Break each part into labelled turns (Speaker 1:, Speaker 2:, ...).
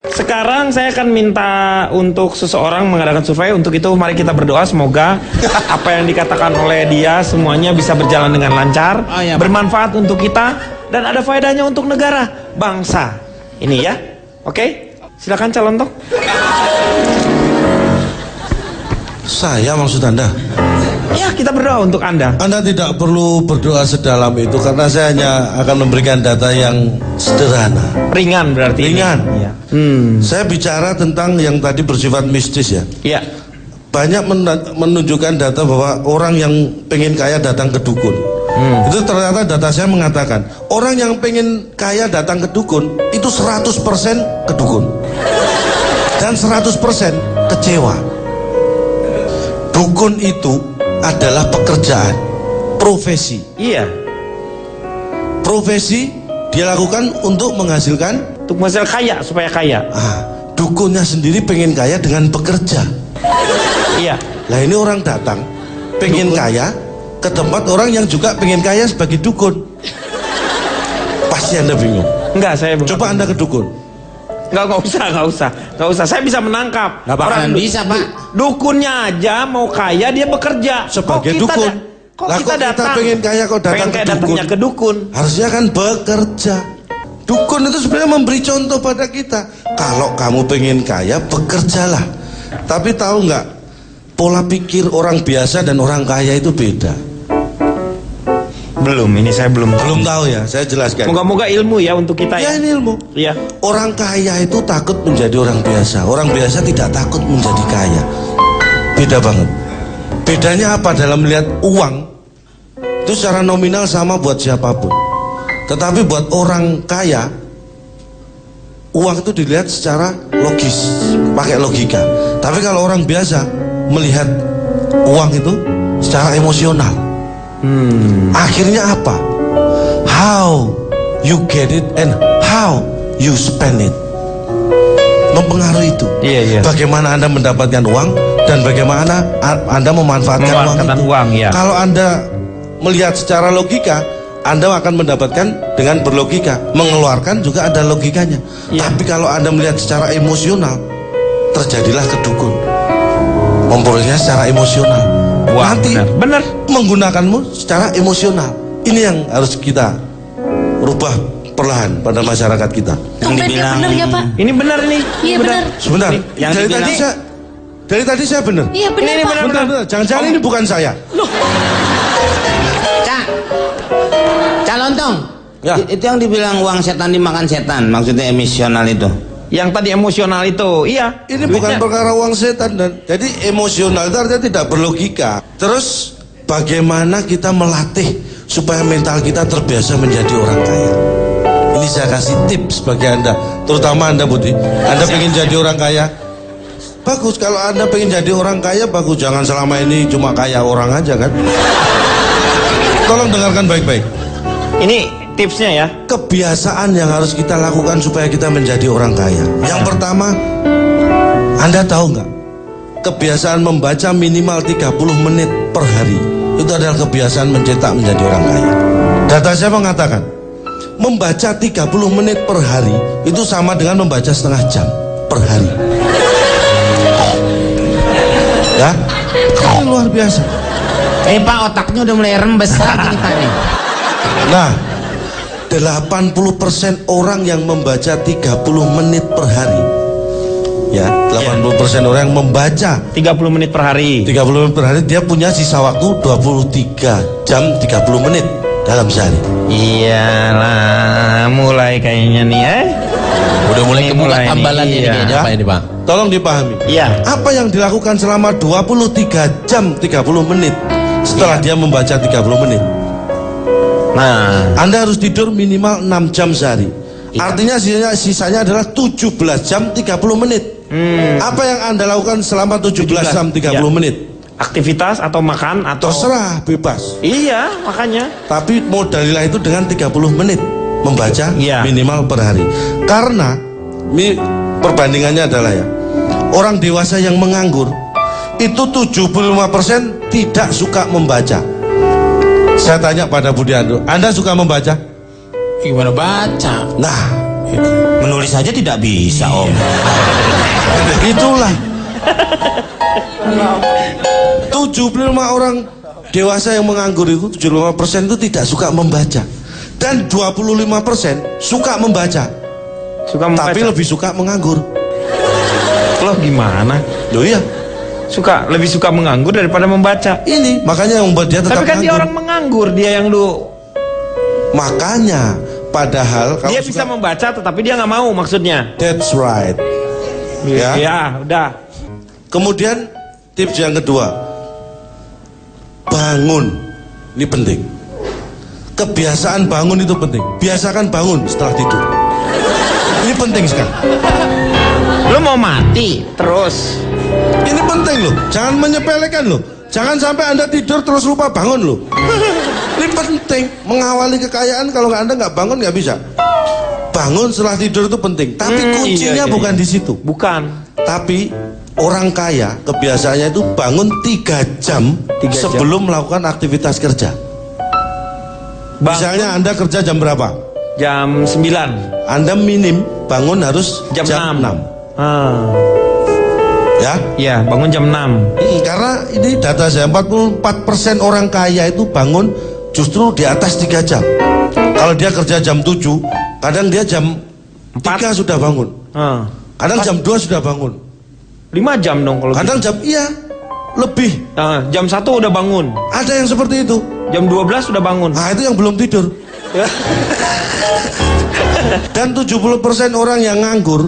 Speaker 1: Sekarang saya akan minta untuk seseorang mengadakan survei. Untuk itu mari kita berdoa semoga apa yang dikatakan oleh dia semuanya bisa berjalan dengan lancar, bermanfaat untuk kita dan ada faedahnya untuk negara, bangsa. Ini ya. Oke? Silakan calon toh.
Speaker 2: Saya maksud Anda?
Speaker 1: Ya, kita berdoa untuk Anda.
Speaker 2: Anda tidak perlu berdoa sedalam itu karena saya hanya akan memberikan data yang sederhana.
Speaker 1: Ringan berarti.
Speaker 2: Ringan.
Speaker 1: Iya.
Speaker 2: Saya bicara tentang yang tadi bersifat mistis ya.
Speaker 1: Iya.
Speaker 2: Banyak menunjukkan data bahwa orang yang pengen kaya datang ke dukun. Itu ternyata data saya mengatakan orang yang pengen kaya datang ke dukun itu 100% ke dukun dan 100% kecewa. Dukun itu adalah pekerjaan, profesi.
Speaker 1: Iya.
Speaker 2: Profesi dia lakukan untuk menghasilkan,
Speaker 1: untuk menghasilkan kaya, supaya kaya.
Speaker 2: Dukunnya sendiri pengen kaya dengan bekerja.
Speaker 1: Iya.
Speaker 2: Nah ini orang datang pengen kaya ke tempat orang yang juga pengen kaya sebagai dukun. Pasti Anda bingung.
Speaker 1: Enggak, saya
Speaker 2: coba Anda ke dukun.
Speaker 1: Enggak usah. Saya bisa menangkap.
Speaker 3: Nggak bakalan bisa, Pak.
Speaker 1: Dukunnya aja mau kaya dia bekerja
Speaker 2: sebagai dukun.
Speaker 1: Kok kita datang
Speaker 2: pengen kaya kok datang
Speaker 1: ke dukun.
Speaker 2: Harusnya kan bekerja. Dukun itu sebenarnya memberi contoh pada kita. Kalau kamu pengen kaya, bekerjalah. Tapi tahu nggak, pola pikir orang biasa dan orang kaya itu beda.
Speaker 1: Ini saya belum
Speaker 2: tahu ya, saya jelaskan.
Speaker 1: Moga-moga ilmu ya untuk kita ya.
Speaker 2: Ini ilmu.
Speaker 1: Iya.
Speaker 2: Orang kaya itu takut menjadi orang biasa. Orang biasa tidak takut menjadi kaya. Beda banget. Bedanya apa dalam melihat uang? Itu secara nominal sama buat siapapun. Tetapi buat orang kaya, uang itu dilihat secara logis, pakai logika. Tapi kalau orang biasa melihat uang itu secara emosional. Akhirnya apa? How you get it and how you spend it mempengaruhi itu.
Speaker 1: Iya.
Speaker 2: Bagaimana Anda mendapatkan uang dan bagaimana Anda memanfaatkan uang itu.
Speaker 1: Ya.
Speaker 2: Kalau Anda melihat secara logika, Anda akan mendapatkan dengan berlogika. Mengeluarkan juga ada logikanya. Tapi kalau Anda melihat secara emosional, terjadilah kedukun. Memperolehnya secara emosional.
Speaker 1: Wah,
Speaker 2: nanti
Speaker 1: benar.
Speaker 2: Menggunakanmu secara emosional. Ini yang harus kita rubah perlahan pada masyarakat kita.
Speaker 4: Yang dibilang benar ya Pak?
Speaker 1: Ini benar ini.
Speaker 4: Iya benar.
Speaker 2: Sebentar. Dari tadi saya benar.
Speaker 4: Iya benar Pak.
Speaker 2: Benar. Jangan-jangan ini bukan saya.
Speaker 3: Loh. Calon tong. Ya. Itu yang dibilang uang setan dimakan setan, maksudnya emosional itu.
Speaker 1: Yang tadi emosional itu, iya.
Speaker 2: Ini bukan perkara uang setan dan jadi emosional itu artinya tidak berlogika. Terus bagaimana kita melatih supaya mental kita terbiasa menjadi orang kaya? Ini saya kasih tips bagi Anda, terutama Anda Budi. Anda pengen jadi orang kaya? Bagus. Kalau Anda pengen jadi orang kaya, bagus. Jangan selama ini cuma kaya orang aja kan. Tolong dengarkan baik-baik.
Speaker 1: Ini tipsnya ya.
Speaker 2: Kebiasaan yang harus kita lakukan supaya kita menjadi orang kaya. Yang pertama, Anda tahu nggak? Kebiasaan membaca minimal 30 menit per hari itu adalah kebiasaan mencetak menjadi orang kaya. Data saya mengatakan membaca 30 menit per hari itu sama dengan membaca setengah jam per hari. Ya, ini luar biasa.
Speaker 3: Pak, otaknya udah mulai rembes lagi nih Pak nih.
Speaker 2: Nah, 80% orang yang membaca 30 menit per hari. Ya, 80% orang yang membaca
Speaker 1: 30 menit per hari.
Speaker 2: 30 menit per hari, dia punya sisa waktu 23 jam 30 menit dalam sehari.
Speaker 1: Iyalah, mulai kayaknya nih ya.
Speaker 3: Udah mulai kebuka tambalan ini kayaknya Pak ini Pak.
Speaker 2: Tolong dipahami.
Speaker 1: Iya.
Speaker 2: Apa yang dilakukan selama 23 jam 30 menit setelah dia membaca 30 menit?
Speaker 1: Nah,
Speaker 2: Anda harus tidur minimal 6 jam sehari. Artinya sisanya adalah 17 jam 30 menit. Apa yang Anda lakukan selama 17 jam 30 menit?
Speaker 1: Aktivitas atau makan atau
Speaker 2: terserah, bebas.
Speaker 1: Iya, makanya.
Speaker 2: Tapi modalilah itu dengan 30 menit membaca minimal per hari. Karena perbandingannya adalah ya, orang dewasa yang menganggur itu 75% tidak suka membaca. Saya tanya pada Budi Ando, Anda suka membaca?
Speaker 3: Gimana baca?
Speaker 2: Nah,
Speaker 3: Menulis saja tidak bisa, Om.
Speaker 2: Itulah 75 orang dewasa yang menganggur itu 75% itu tidak suka membaca. Dan 25% suka membaca. Tapi lebih suka menganggur.
Speaker 1: Loh gimana?
Speaker 2: Loh iya.
Speaker 1: Lebih suka menganggur daripada membaca.
Speaker 2: Ini makanya yang membuat dia tetap
Speaker 1: Tapi kan dia orang menganggur, dia yang
Speaker 2: makanya padahal
Speaker 1: dia bisa membaca tetapi dia nggak mau maksudnya.
Speaker 2: That's right.
Speaker 1: Ya, udah.
Speaker 2: Kemudian tips yang kedua, bangun. Ini penting. Kebiasaan bangun itu penting. Biasakan bangun setelah tidur. Ini penting sekali.
Speaker 1: Lu mau mati terus.
Speaker 2: Ini penting loh. Jangan menyepelekan loh. Jangan sampai Anda tidur terus lupa bangun loh. Ini penting. Mengawali kekayaan kalau Anda nggak bangun nggak bisa. Bangun setelah tidur itu penting. Tapi kuncinya bukan di situ.
Speaker 1: Bukan.
Speaker 2: Tapi orang kaya kebiasaannya itu bangun 3 jam sebelum melakukan aktivitas kerja. Misalnya Anda kerja jam berapa?
Speaker 1: Jam 9.
Speaker 2: Anda minim bangun harus jam 6. Ya?
Speaker 1: Iya, bangun jam 6.
Speaker 2: Karena ini data saya 44% orang kaya itu bangun justru di atas 3 jam. Kalau dia kerja jam 7, kadang dia jam 3 sudah bangun. Kadang jam 2 sudah bangun.
Speaker 1: 5 jam dong kalau
Speaker 2: kadang
Speaker 1: gitu.
Speaker 2: Jam lebih.
Speaker 1: Jam 1 udah bangun.
Speaker 2: Ada yang seperti itu.
Speaker 1: Jam 12 sudah bangun.
Speaker 2: Nah, itu yang belum tidur. Dan 70% orang yang nganggur.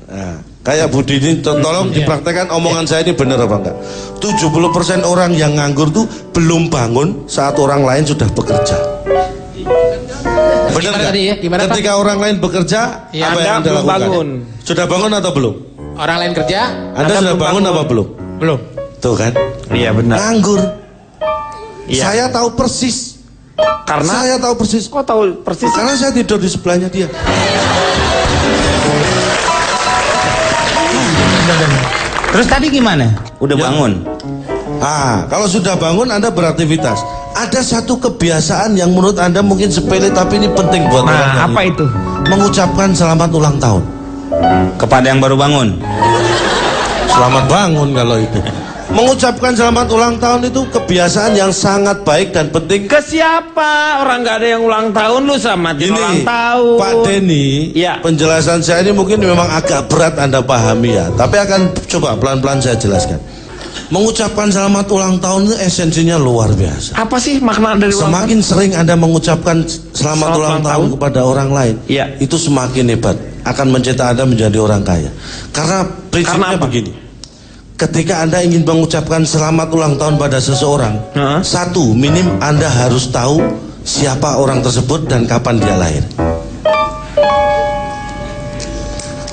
Speaker 2: Nah, kayak Budi ini tolong dipraktekkan omongan saya ini benar apa enggak. 70% orang yang nganggur tuh belum bangun saat orang lain sudah bekerja. Benar enggak? Ketika orang lain bekerja, apa yang Anda lakukan? Bangun. Sudah bangun atau belum?
Speaker 4: Orang lain kerja,
Speaker 2: Anda sudah bangun apa belum?
Speaker 4: Belum.
Speaker 2: Tuh kan?
Speaker 1: Iya benar.
Speaker 2: Nganggur.
Speaker 1: Iya.
Speaker 2: Saya tahu persis.
Speaker 1: Karena
Speaker 2: saya tahu persis.
Speaker 1: Kok tahu persis?
Speaker 2: Karena saya tidur di sebelahnya dia.
Speaker 3: Terus tadi gimana? Udah bangun?
Speaker 2: Kalau sudah bangun Anda beraktivitas. Ada satu kebiasaan yang menurut Anda mungkin sepele tapi ini penting buat orang.
Speaker 1: Apa itu?
Speaker 2: Mengucapkan selamat ulang tahun
Speaker 3: kepada yang baru bangun.
Speaker 2: Selamat bangun kalau itu. Mengucapkan selamat ulang tahun itu kebiasaan yang sangat baik dan penting.
Speaker 1: Ke siapa? Orang nggak ada yang ulang tahun, lu selamatin ulang tahun.
Speaker 2: Pak Denny,
Speaker 1: ya.
Speaker 2: Penjelasan saya ini mungkin memang agak berat Anda pahami ya, tapi akan coba pelan-pelan saya jelaskan. Mengucapkan selamat ulang tahun itu esensinya luar biasa.
Speaker 1: Apa sih makna dari ulang tahun?
Speaker 2: Semakin sering Anda mengucapkan selamat ulang tahun kepada orang lain, itu semakin hebat, akan mencetak Anda menjadi orang kaya. Karena prinsipnya begini. Ketika Anda ingin mengucapkan selamat ulang tahun pada seseorang, satu, minim Anda harus tahu siapa orang tersebut dan kapan dia lahir.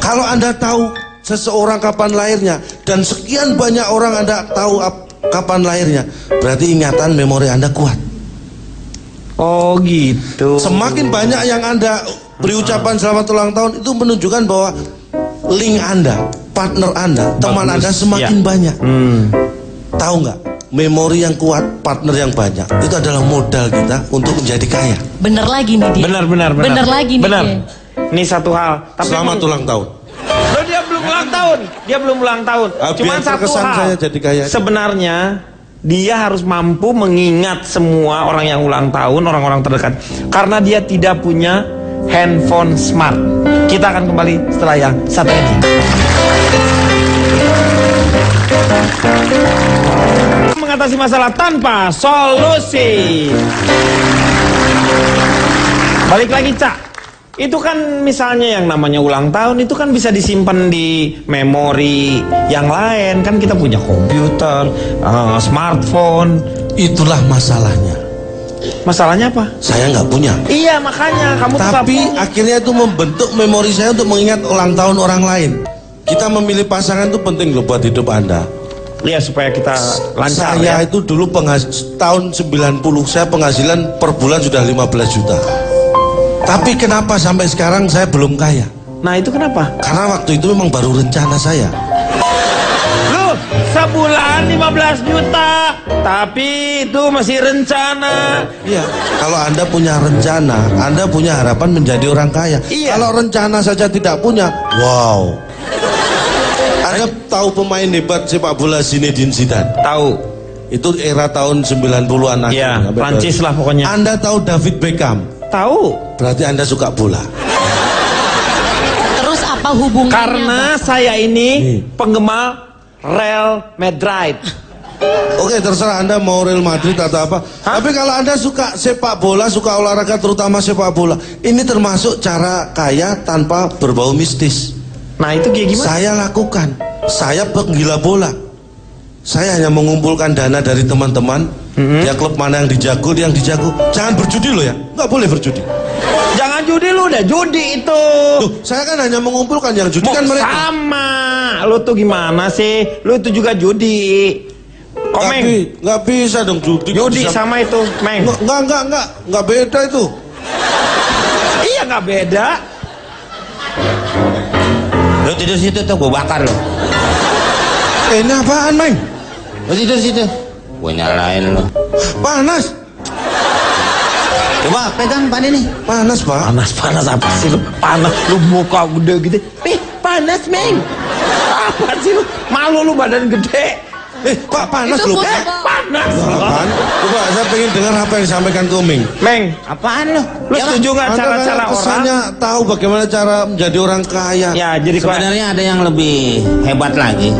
Speaker 2: Kalau Anda tahu seseorang kapan lahirnya dan sekian banyak orang Anda tahu kapan lahirnya, berarti ingatan memori Anda kuat.
Speaker 1: Oh gitu.
Speaker 2: Semakin banyak yang Anda beri ucapan selamat ulang tahun, itu menunjukkan bahwa link Anda, partner Anda, teman Anda semakin banyak. Tahu nggak? Memori yang kuat, partner yang banyak, itu adalah modal kita untuk menjadi kaya.
Speaker 5: Bener lagi nih dia. Bener lagi nih dia.
Speaker 1: Ini satu hal.
Speaker 2: Tapi selamat ulang tahun.
Speaker 1: Loh, dia belum ulang tahun. Dia belum ulang tahun. Cuma satu hal.
Speaker 2: Saya jadi kaya.
Speaker 1: Sebenarnya dia harus mampu mengingat semua orang yang ulang tahun, orang-orang terdekat. Karena dia tidak punya handphone smart. Kita akan kembali setelah yang satu ini. Mengatasi masalah tanpa solusi. Balik lagi, Cak. Itu kan misalnya yang namanya ulang tahun itu kan bisa disimpan di memori yang lain. Kan kita punya komputer, smartphone.
Speaker 2: Itulah masalahnya.
Speaker 1: Masalahnya apa?
Speaker 2: Saya nggak punya.
Speaker 1: Iya, makanya kamu
Speaker 2: tapi akhirnya itu membentuk memori saya untuk mengingat ulang tahun orang lain. Kita memilih pasangan itu penting loh buat hidup Anda.
Speaker 1: Iya, supaya kita lancar.
Speaker 2: Saya itu dulu tahun 90 saya penghasilan per bulan sudah 15 juta. Tapi kenapa sampai sekarang saya belum kaya?
Speaker 1: Nah, itu kenapa?
Speaker 2: Karena waktu itu memang baru rencana saya.
Speaker 1: Loh, Sebulan 15 juta. Tapi itu masih rencana.
Speaker 2: Iya, kalau Anda punya rencana, Anda punya harapan menjadi orang kaya.
Speaker 1: Iya.
Speaker 2: Kalau rencana saja tidak punya, wow. Anda tahu pemain hebat sepak bola Zinedine Zidane?
Speaker 1: Tahu.
Speaker 2: Itu era tahun 90-an akhir.
Speaker 1: Iya, Prancis lah pokoknya.
Speaker 2: Anda tahu David Beckham?
Speaker 1: Tahu.
Speaker 2: Berarti Anda suka bola.
Speaker 5: Terus apa hubungannya?
Speaker 1: Karena saya ini penggemar Real Madrid.
Speaker 2: Oke, terserah Anda mau Real Madrid atau apa. Tapi kalau Anda suka sepak bola, suka olahraga terutama sepak bola, ini termasuk cara kaya tanpa berbau mistis.
Speaker 1: Nah itu kayak gimana?
Speaker 2: Saya lakukan. Saya penggila bola. Saya hanya mengumpulkan dana dari teman-teman. Dia klub mana yang dijago, dia yang dijago. Jangan berjudi loh ya, nggak boleh berjudi.
Speaker 1: Jangan judi, lu udah judi itu.
Speaker 2: Loh, saya kan hanya mengumpulkan, yang judi kan mereka.
Speaker 1: Sama, lu tuh gimana sih? Lu itu juga judi. Komeng.
Speaker 2: Nggak bisa dong judi.
Speaker 1: Judi sama itu, Meng.
Speaker 2: Nggak beda itu.
Speaker 1: Iya nggak beda.
Speaker 3: Lu tidur situ tuh, gua bakar lo.
Speaker 2: Ini apaan, Meng?
Speaker 3: Lu tidur situ, gua nyalain lo.
Speaker 2: Panas.
Speaker 3: Coba pegang Pak nih.
Speaker 2: Panas, Pak.
Speaker 1: Panas apa sih lu? Panas, lu muka gede gitu. Panas, Meng. Apa sih lu? Malu lu badan gede.
Speaker 2: Pak, panas
Speaker 5: Itu
Speaker 2: lu.
Speaker 1: Panas.
Speaker 2: Apaan? Coba saya pengen dengar apa yang disampaikan Komeng.
Speaker 1: Meng,
Speaker 3: Apaan lo?
Speaker 1: lu setuju nggak cara-cara orang?
Speaker 2: Kesannya tahu bagaimana cara menjadi orang kaya.
Speaker 1: Ya, jadi
Speaker 3: Sebenarnya ada yang lebih hebat lagi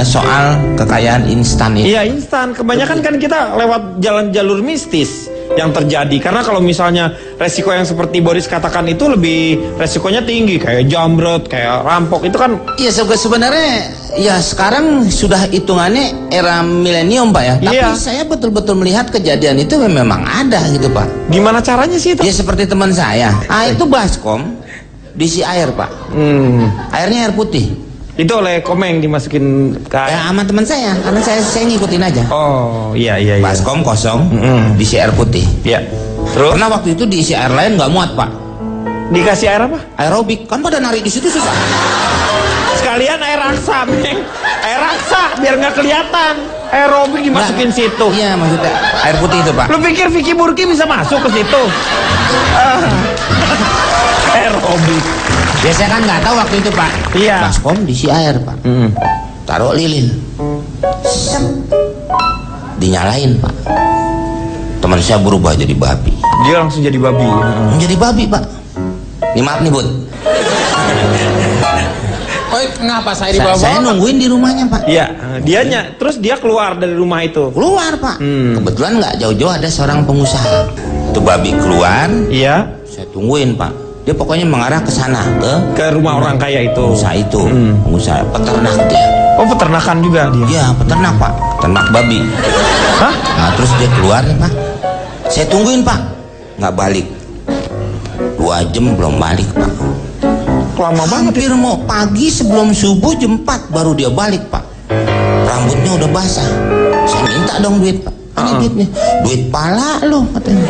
Speaker 3: soal kekayaan instan itu.
Speaker 1: iya instan. Kebanyakan kan kita lewat jalan jalur mistis yang terjadi. Karena kalau misalnya resiko yang seperti Boris katakan itu lebih resikonya tinggi, kayak jambret, kayak rampok itu kan.
Speaker 3: Iya sebenarnya ya sekarang sudah hitungannya era milenium Pak ya. Tapi
Speaker 1: Iya.
Speaker 3: saya betul-betul melihat kejadian itu memang ada gitu Pak.
Speaker 1: Gimana caranya sih itu?
Speaker 3: Ya seperti teman saya. Itu baskom diisi air Pak. Airnya air putih.
Speaker 1: Itu oleh Komeng dimasukin ke air.
Speaker 3: Ya sama teman saya karena saya ngikutin aja.
Speaker 1: Oh iya.
Speaker 3: Baskom kosong diisi air putih.
Speaker 1: Iya. Terus
Speaker 3: Karena waktu itu diisi air lain nggak muat Pak.
Speaker 1: dikasih air apa?
Speaker 3: Aerobik kan pada narik di situ susah.
Speaker 1: Sekalian air raksa, Meng. Air raksa biar nggak kelihatan. Aerobik dimasukin situ.
Speaker 3: Iya maksudnya air putih itu Pak.
Speaker 1: Lu pikir Vicky Burki bisa masuk ke situ? Aerobik.
Speaker 3: Ya saya kan nggak tahu waktu itu Pak.
Speaker 1: Iya.
Speaker 3: Baskom diisi air Pak. Taruh lilin. Sep. Dinyalain Pak. Teman saya berubah jadi babi.
Speaker 1: Dia langsung jadi babi.
Speaker 3: Menjadi babi Pak. Ini maaf nih Bud.
Speaker 1: Oh, ngapa saya
Speaker 3: Saya nungguin di rumahnya Pak.
Speaker 1: Iya, dianya. Terus dia keluar dari rumah itu.
Speaker 3: Keluar Pak. Kebetulan nggak jauh-jauh ada seorang pengusaha. Itu babi keluar.
Speaker 1: Iya.
Speaker 3: Saya tungguin Pak. Dia pokoknya mengarah ke sana
Speaker 1: Ke rumah orang kaya itu.
Speaker 3: pengusaha itu. Pengusaha peternak dia.
Speaker 1: Oh, peternakan juga dia.
Speaker 3: Iya peternak Pak. Peternak babi.
Speaker 1: Hah?
Speaker 3: Nah terus dia keluar nih Pak. Saya tungguin Pak. Nggak balik. 2 jam belum balik Pak.
Speaker 1: Lama banget.
Speaker 3: Hampir mau pagi sebelum subuh jam 4 baru dia balik Pak. Rambutnya udah basah. Saya minta dong duit Pak. Ini duitnya. Duit pala lu katanya.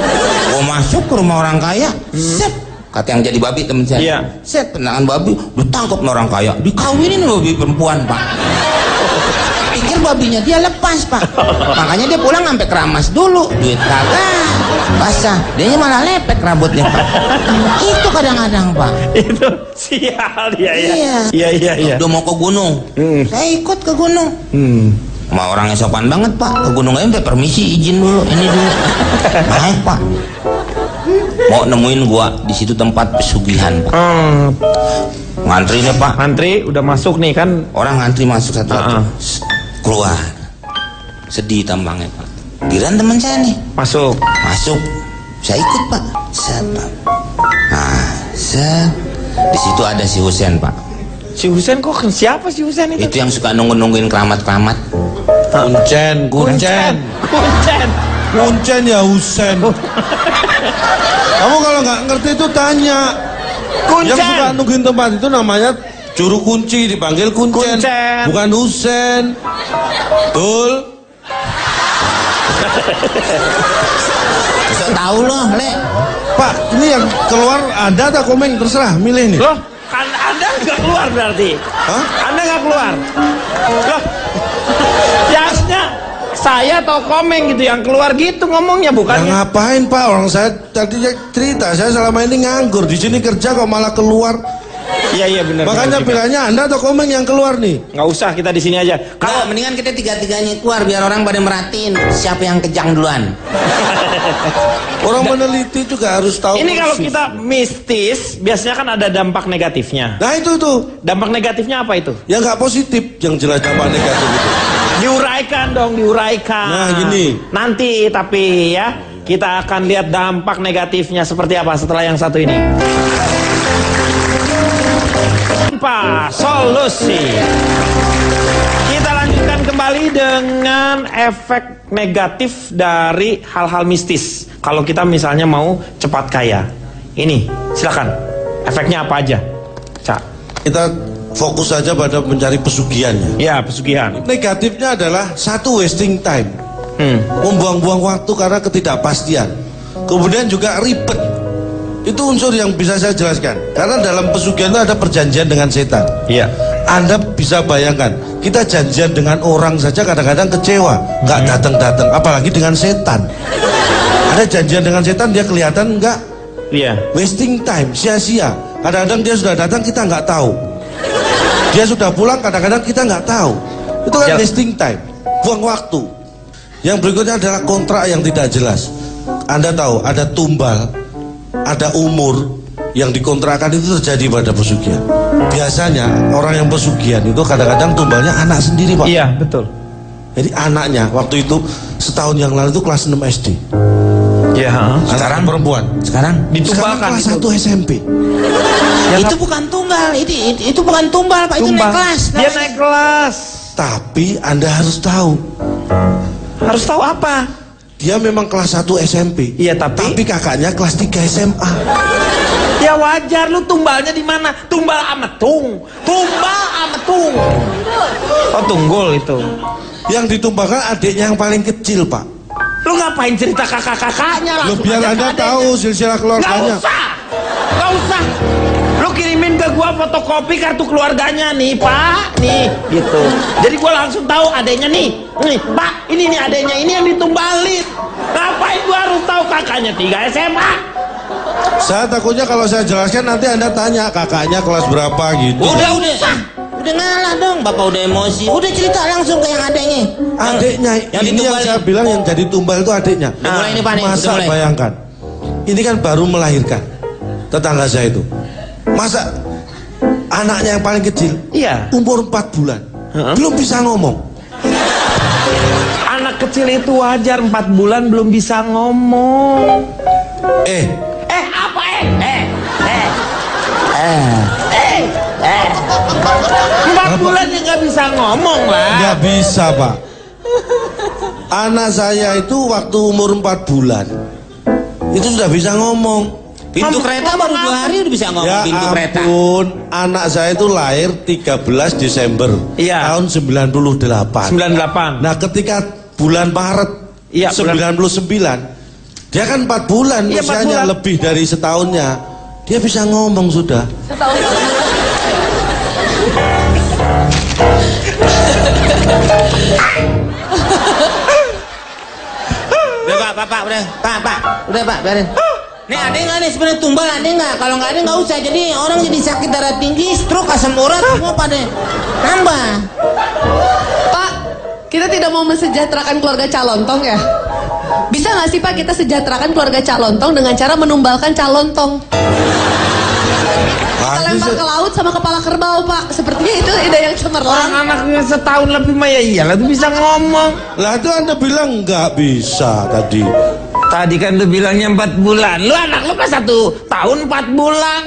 Speaker 3: Gua masuk ke rumah orang kaya. Set. Kata yang jadi babi temen saya.
Speaker 1: Iya.
Speaker 3: Set tendangan babi. Ditangkap orang kaya. Dikawinin babi perempuan Pak. Pikir babinya dia lepas Pak. Makanya dia pulang sampai keramas dulu. Duit kagak basah. Dianya malah lepek rambutnya Pak. Itu kadang-kadang Pak.
Speaker 1: Itu sial ya.
Speaker 3: Iya.
Speaker 1: Iya.
Speaker 3: Udah mau ke gunung. Saya ikut ke gunung. Sama orangnya sopan banget Pak. Ke gunung aja sampai permisi izin dulu. Ini dulu. Naik Pak. Mau nemuin gua di situ tempat pesugihan Pak. Ngantri nih Pak.
Speaker 1: Ngantri udah masuk nih kan.
Speaker 3: Orang ngantri masuk satu-satu. Keluar. Sedih tampangnya Pak. Giran teman saya nih.
Speaker 1: Masuk.
Speaker 3: Saya ikut Pak. Set Pak. Nah, set. Di situ ada si Husen Pak.
Speaker 1: Si Husen kok siapa si Husen itu?
Speaker 3: Itu yang suka nungguin keramat-keramat.
Speaker 2: Kuncen. Kuncen ya Husen. Kamu kalau nggak ngerti itu tanya.
Speaker 1: Kuncen.
Speaker 2: Yang suka nungguin tempat itu namanya juru kunci, dipanggil Kuncen. Bukan Husen. Betul.
Speaker 3: Bisa tahu loh, Le.
Speaker 2: Pak, ini yang keluar Anda atau Komeng terserah, milih nih.
Speaker 1: Loh, kan Anda nggak keluar berarti?
Speaker 2: Hah?
Speaker 1: Anda Anda nggak keluar. Loh, ya harusnya saya atau Komeng gitu yang keluar gitu ngomongnya, bukan?
Speaker 2: Ya ngapain Pak? Orang saya tadi cerita, saya selama ini nganggur, di sini kerja kok malah keluar.
Speaker 1: Iya benar.
Speaker 2: Makanya pilihannya Anda atau Komeng yang keluar nih.
Speaker 1: Nggak usah, kita di sini aja.
Speaker 3: Kalau mendingan kita tiga-tiganya keluar biar orang pada merhatiin siapa yang kejang duluan.
Speaker 2: Orang meneliti juga harus tahu.
Speaker 1: Ini kalau kita mistis, biasanya kan ada dampak negatifnya.
Speaker 2: Nah itu.
Speaker 1: Dampak negatifnya apa itu?
Speaker 2: Yang nggak positif, yang jelas dampak negatif itu.
Speaker 1: Diuraikan dong, diuraikan.
Speaker 2: Nah gini.
Speaker 1: Nanti tapi ya, kita akan lihat dampak negatifnya seperti apa setelah yang satu ini. Tanpa solusi. Kita lanjutkan kembali dengan efek negatif dari hal-hal mistis. Kalau kita misalnya mau cepat kaya. Ini, silakan. Efeknya apa aja? Cak.
Speaker 2: Kita fokus saja pada mencari pesugihannya.
Speaker 1: Ya, pesugihan.
Speaker 2: Negatifnya adalah satu, wasting time. Membuang-buang waktu karena ketidakpastian. Kemudian juga ribet. Itu unsur yang bisa saya jelaskan. Karena dalam pesugihan itu ada perjanjian dengan setan.
Speaker 1: Iya.
Speaker 2: Anda bisa bayangkan, kita janjian dengan orang saja kadang-kadang kecewa, nggak datang-datang, apalagi dengan setan. Ada janjian dengan setan, dia kelihatan nggak?
Speaker 1: Iya.
Speaker 2: Wasting time, sia-sia. Kadang-kadang dia sudah datang, kita nggak tahu. Dia sudah pulang, kadang-kadang kita nggak tahu. Itu kan wasting time, buang waktu. Yang berikutnya adalah kontrak yang tidak jelas. Anda tahu, ada tumbal, ada umur yang dikontrakkan itu terjadi pada pesugihan. Biasanya orang yang pesugihan itu kadang-kadang tumbalnya anak sendiri Pak.
Speaker 1: Iya betul.
Speaker 2: Jadi anaknya waktu itu setahun yang lalu itu kelas 6 SD.
Speaker 1: Iya.
Speaker 2: Sekarang perempuan.
Speaker 3: Sekarang
Speaker 1: ditumbalkan
Speaker 2: kelas 1 SMP.
Speaker 3: Ya, itu bukan tunggal, itu bukan tumbal Pak, itu naik kelas.
Speaker 1: Dia naik kelas.
Speaker 2: Tapi Anda harus tahu.
Speaker 1: Harus tahu apa?
Speaker 2: Dia memang kelas 1 SMP.
Speaker 1: Iya, tapi
Speaker 2: kakaknya kelas 3 SMA.
Speaker 1: Ya wajar, lu tumbalnya di mana? Tumbal ametung. Tumbal ametung. Oh, tunggul itu.
Speaker 2: Yang ditumbalkan adiknya yang paling kecil, Pak.
Speaker 1: Lu ngapain cerita kakak-kakaknya?
Speaker 2: Lu biar Anda tahu silsilah keluarganya.
Speaker 1: Gak usah. Lu kirimin ke gua fotokopi kartu keluarganya nih, Pak. Nih, gitu. Jadi gua langsung tahu adeknya nih. Nih, Pak, ini nih adeknya, ini yang ditumbalin. Ngapain gua harus tahu kakaknya 3 SMA?
Speaker 2: Saya takutnya kalau saya jelaskan nanti Anda tanya kakaknya kelas berapa gitu.
Speaker 3: Udah ngalah dong, Bapak udah emosi. Udah cerita langsung ke yang adeknya.
Speaker 2: Adeknya, ini yang saya bilang yang jadi tumbal itu adeknya.
Speaker 3: Mulai ini, Pak, nih.
Speaker 2: Masa bayangkan, ini kan baru melahirkan tetangga saya itu. Masa anaknya yang paling kecil,
Speaker 1: iya,
Speaker 2: umur 4 bulan, belum bisa ngomong.
Speaker 1: Anak kecil itu wajar, 4 bulan belum bisa ngomong.
Speaker 3: Apa
Speaker 1: 4 bulan ya nggak bisa ngomong lah.
Speaker 2: Nggak bisa Pak. Anak saya itu waktu umur 4 bulan itu sudah bisa ngomong.
Speaker 3: Pintu kereta baru 2 hari udah bisa ngomong.
Speaker 2: Ya
Speaker 3: Pintu kereta.
Speaker 2: ampun, anak saya itu lahir 13 Desember tahun 98.
Speaker 1: 98.
Speaker 2: Nah ketika bulan Maret 99, dia kan 4 bulan usianya, lebih dari setahunnya. Dia bisa ngomong sudah.
Speaker 3: Udah Pak, udah Pak, biarin. Nih ada nggak nih sebenarnya tumbal, ada nggak? Kalau nggak ada nggak usah. Jadi orang jadi sakit darah tinggi, stroke, asam urat semua pada nambah.
Speaker 5: Pak, kita tidak mau mensejahterakan keluarga Calontong ya? Bisa nggak sih Pak kita sejahterakan keluarga Calontong dengan cara menumbalkan Calontong? Kita lempar ke laut sama kepala kerbau Pak. Sepertinya itu ide yang cemerlang.
Speaker 1: Orang anaknya setahun lebih mah ya iyalah tuh bisa ngomong.
Speaker 2: Lah itu Anda bilang nggak bisa tadi.
Speaker 1: Tadi kan lu bilangnya 4 bulan. Lu anak lu kan 1 tahun 4 bulan.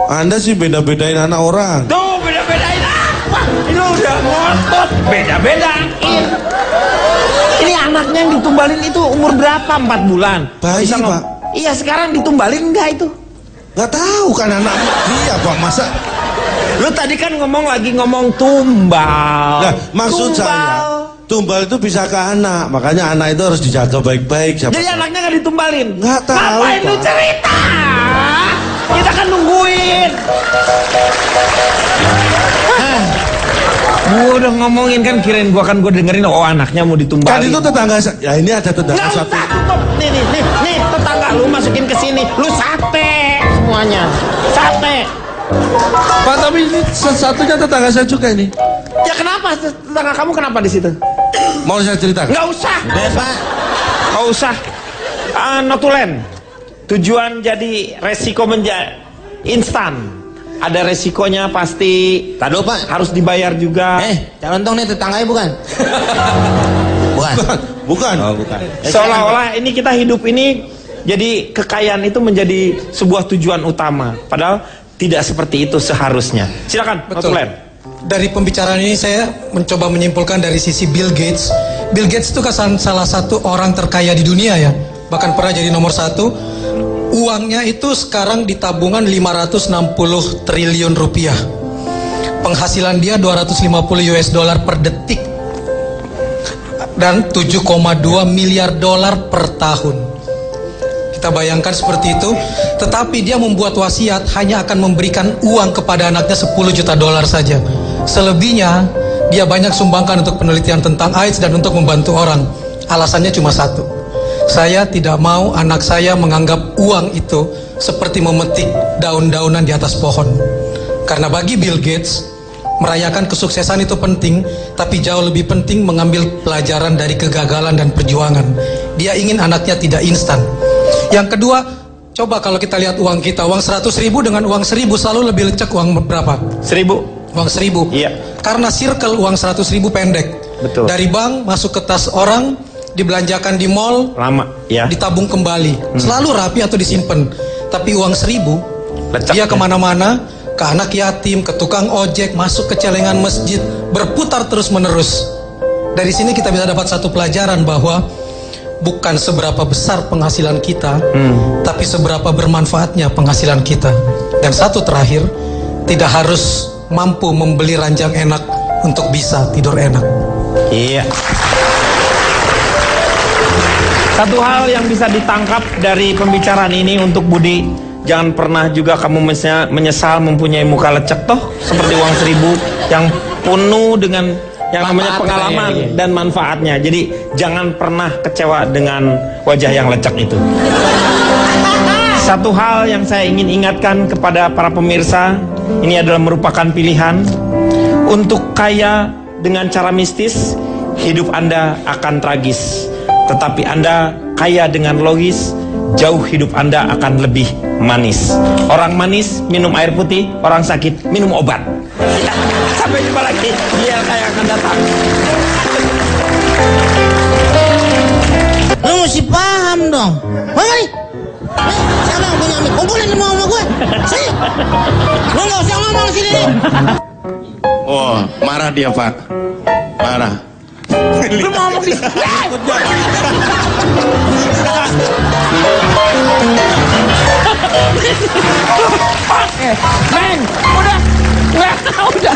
Speaker 2: Anda sih beda-bedain anak orang.
Speaker 1: Tuh beda-bedain apa? Ini udah ngotot beda-bedain. Ini anaknya yang ditumbalin itu umur berapa? 4 bulan.
Speaker 2: Bayi Pak.
Speaker 1: Iya sekarang ditumbalin enggak itu?
Speaker 2: Nggak tahu kan anak dia Pak, masa.
Speaker 1: Lu tadi kan lagi ngomong tumbal.
Speaker 2: Nah maksud saya tumbal itu bisa ke anak, makanya anak itu harus dijaga baik-baik.
Speaker 1: Jadi anaknya nggak ditumbalin?
Speaker 2: Nggak tahu.
Speaker 1: Ngapain lu cerita? Kita kan nungguin. Gua udah ngomongin kan, kirain gua dengerin, oh anaknya mau ditumbalin.
Speaker 2: Kan itu tetangga ya ini ada tetangga
Speaker 1: Nggak
Speaker 2: satu.
Speaker 1: usah, cukup. Nih, tetangga lu masukin ke sini. Lu sate semuanya. Sate.
Speaker 2: Pak, tapi ini satunya tetangga saya juga ini.
Speaker 1: Ya kenapa? Tetangga kamu kenapa di situ?
Speaker 2: Mau saya ceritakan?
Speaker 1: Nggak usah.
Speaker 3: Udah, Pak.
Speaker 1: Nggak usah. Notulen. Tujuan jadi resiko instan. Ada resikonya pasti.
Speaker 3: Tado, Pak.
Speaker 1: Harus dibayar juga.
Speaker 3: Calon tong nih tetangganya bukan? Bukan.
Speaker 2: Bukan.
Speaker 3: Oh, bukan.
Speaker 1: Seolah-olah ini kita hidup ini jadi kekayaan itu menjadi sebuah tujuan utama. Padahal tidak seperti itu seharusnya. Silakan,
Speaker 4: Betul.
Speaker 1: Notulen.
Speaker 4: Dari pembicaraan ini saya mencoba menyimpulkan dari sisi Bill Gates. Bill Gates itu kan salah satu orang terkaya di dunia ya. Bahkan pernah jadi nomor 1. Uangnya itu sekarang di tabungan 560 triliun rupiah. Penghasilan dia 250 US dollar per detik. Dan 7,2 miliar dolar per tahun. Kita bayangkan seperti itu. Tetapi dia membuat wasiat hanya akan memberikan uang kepada anaknya 10 juta dolar saja. Selebihnya dia banyak sumbangkan untuk penelitian tentang AIDS dan untuk membantu orang. Alasannya cuma satu. Saya tidak mau anak saya menganggap uang itu seperti memetik daun-daunan di atas pohon. Karena bagi Bill Gates, merayakan kesuksesan itu penting, tapi jauh lebih penting mengambil pelajaran dari kegagalan dan perjuangan. Dia ingin anaknya tidak instan. Yang kedua, coba kalau kita lihat uang kita, uang 100.000 dengan uang 1.000 selalu lebih lecek uang berapa?
Speaker 1: 1.000.
Speaker 4: Uang 1.000.
Speaker 1: Iya.
Speaker 4: Karena circle uang 100.000 pendek.
Speaker 1: Betul.
Speaker 4: Dari bank masuk ke tas orang, dibelanjakan di mall,
Speaker 1: Lama, ya.
Speaker 4: ditabung kembali. Selalu rapi atau disimpan. Tapi uang 1.000,
Speaker 1: Lecek,
Speaker 4: dia
Speaker 1: ya.
Speaker 4: kemana-mana, ke anak yatim, ke tukang ojek, masuk ke celengan masjid, berputar terus menerus. Dari sini kita bisa dapat satu pelajaran bahwa bukan seberapa besar penghasilan kita, tapi seberapa bermanfaatnya penghasilan kita. Dan satu terakhir, tidak harus mampu membeli ranjang enak untuk bisa tidur enak.
Speaker 1: Iya. Satu hal yang bisa ditangkap dari pembicaraan ini untuk Budi, jangan pernah juga kamu menyesal mempunyai muka lecek toh seperti uang 1.000 yang penuh dengan yang namanya pengalaman dan manfaatnya. Jadi jangan pernah kecewa dengan wajah yang lecek itu. Satu hal yang saya ingin ingatkan kepada para pemirsa, ini adalah merupakan pilihan. Untuk kaya dengan cara mistis, hidup Anda akan tragis. Tetapi Anda kaya dengan logis, jauh hidup Anda akan lebih manis. Orang manis minum air putih, orang sakit minum obat. Sampai jumpa lagi di LKY akan datang.
Speaker 3: Lu mesti paham dong. Mari. Siapa yang punya mic? Kumpulin semua sama gue. Sini. Lu nggak usah ngomong sini.
Speaker 2: Oh, marah dia, Pak. Marah.
Speaker 3: Lu mau ngomong di
Speaker 1: Neng, udah.